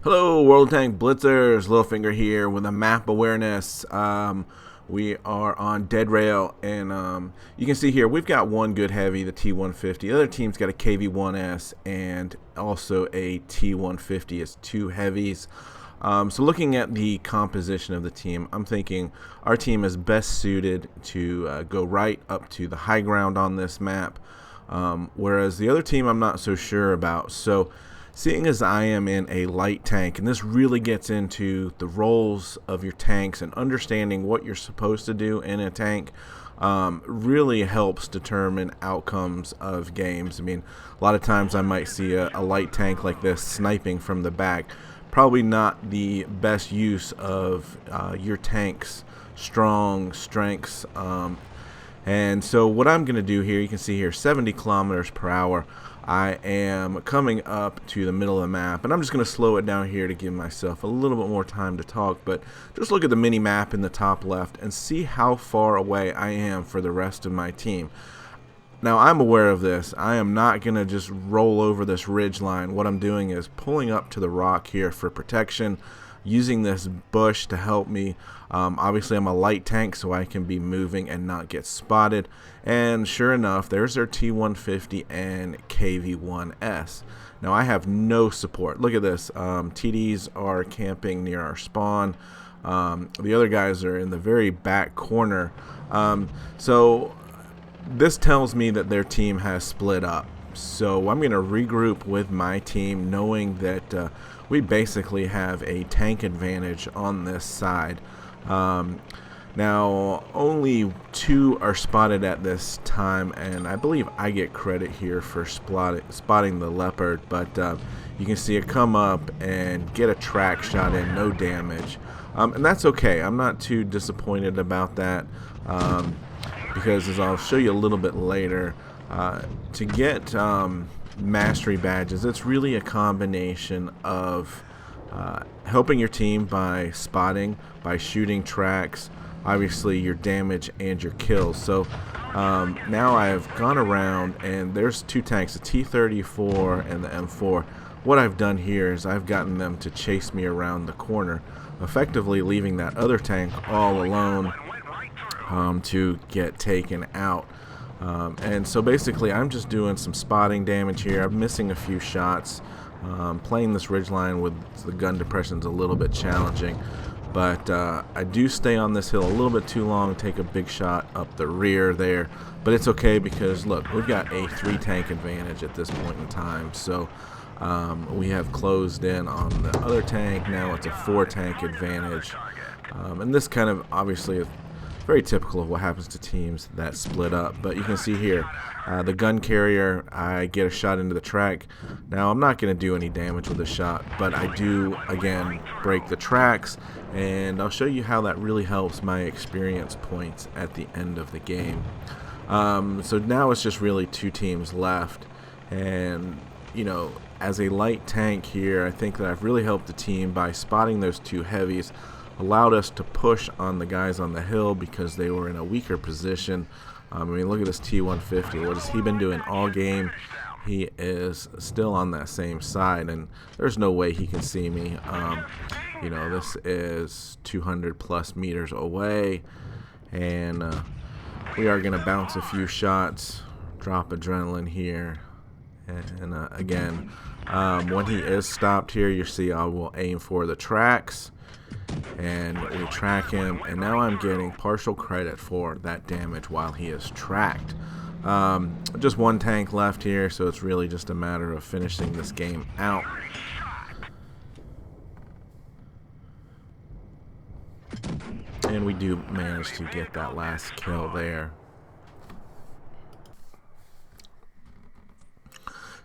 Hello, World Tank Blitzers. Littlefinger here with a map awareness. We are on Dead Rail, and you can see here we've got one good heavy, the T150. The other team's got a KV1S and also a T150 as two heavies. So looking at the composition of the team, I'm thinking our team is best suited to go right up to the high ground on this map, whereas the other team I'm not so sure about. So seeing as I am in a light tank, and this really gets into the roles of your tanks and understanding what you're supposed to do in a tank, really helps determine outcomes of games. I mean, a lot of times I might see a light tank like this sniping from the back. Probably not the best use of your tank's strengths. And so what I'm going to do here, you can see here 70 kilometers per hour. I am coming up to the middle of the map, and I'm just going to slow it down here to give myself a little bit more time to talk, but just look at the mini map in the top left and see how far away I am for the rest of my team. Now, I'm aware of this. I am not going to just roll over this ridge line. What I'm doing is pulling up to the rock here for protection, using this bush to help me. Obviously, I'm a light tank, so I can be moving and not get spotted. And sure enough, there's their T150 and KV1S. Now, I have no support. Look at this. TDs are camping near our spawn. The other guys are in the very back corner. So this tells me that their team has split up. So I'm going to regroup with my team, knowing that we basically have a tank advantage on this side. Now, only two are spotted at this time, and I believe I get credit here for spotting the leopard, but you can see it come up and get a track shot in, no damage. And that's okay. I'm not too disappointed about that, because as I'll show you a little bit later, to get mastery badges, it's really a combination of helping your team by spotting, by shooting tracks, obviously your damage and your kills. So now I've gone around, and there's two tanks, the T34 and the M4. What I've done here is I've gotten them to chase me around the corner, effectively leaving that other tank all alone to get taken out. And so basically I'm just doing some spotting damage here. I'm missing a few shots. Playing this ridgeline with the gun depression is a little bit challenging, but I do stay on this hill a little bit too long, take a big shot up the rear there, but it's okay because look, we've got a 3 tank advantage at this point in time. So we have closed in on the other tank. Now it's a 4 tank advantage, and this kind of obviously is very typical of what happens to teams that split up. But you can see here, the gun carrier, I get a shot into the track. Now, I'm not going to do any damage with the shot, but I do, again, break the tracks, and I'll show you how that really helps my experience points at the end of the game. So now it's just really 2 teams left, and, you know, as a light tank here, I think that I've really helped the team by spotting those 2 heavies, allowed us to push on the guys on the hill because they were in a weaker position. I mean, look at this T150. What has he been doing all game? He is still on that same side, and there's no way he can see me. You know, this is 200 plus meters away, and we are going to bounce a few shots, drop adrenaline here, and again, when he is stopped here, you see I will aim for the tracks, and we track him, and now I'm getting partial credit for that damage while he is tracked. Just 1 tank left here, so it's really just a matter of finishing this game out. And we do manage to get that last kill there.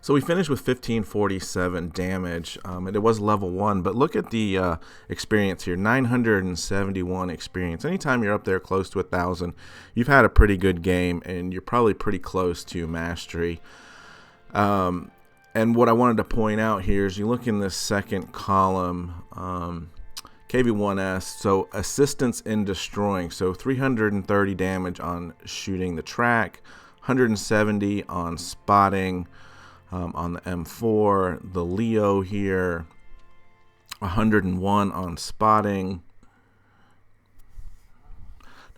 So we finished with 1547 damage, and it was level 1, but look at the experience here, 971 experience. Anytime you're up there close to 1,000, you've had a pretty good game, and you're probably pretty close to mastery. And what I wanted to point out here is you look in this second column, KV1S, so assistance in destroying, so 330 damage on shooting the track, 170 on spotting, on the M4, the Leo here, 101 on spotting.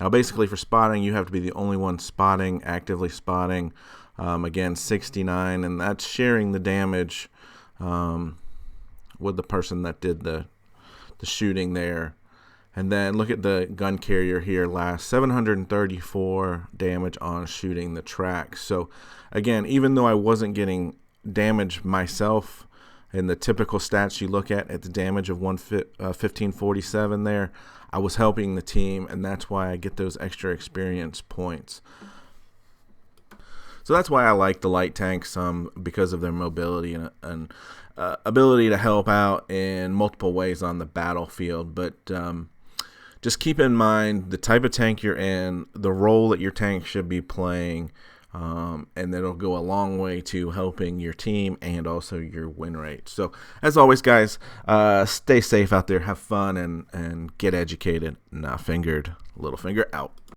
Now basically for spotting, you have to be the only one spotting, actively spotting. Again, 69, and that's sharing the damage with the person that did the shooting there. And then look at the gun carrier here last, 734 damage on shooting the track. So again, even though I wasn't getting damage myself in the typical stats you look at the damage of 1547 there, I was helping the team, and that's why I get those extra experience points. So that's why I like the light tanks, because of their mobility and ability to help out in multiple ways on the battlefield. But just keep in mind the type of tank you're in, the role that your tank should be playing, and that'll go a long way to helping your team and also your win rate. So as always, guys, stay safe out there, have fun, and get educated. Not fingered. Littlefinger out.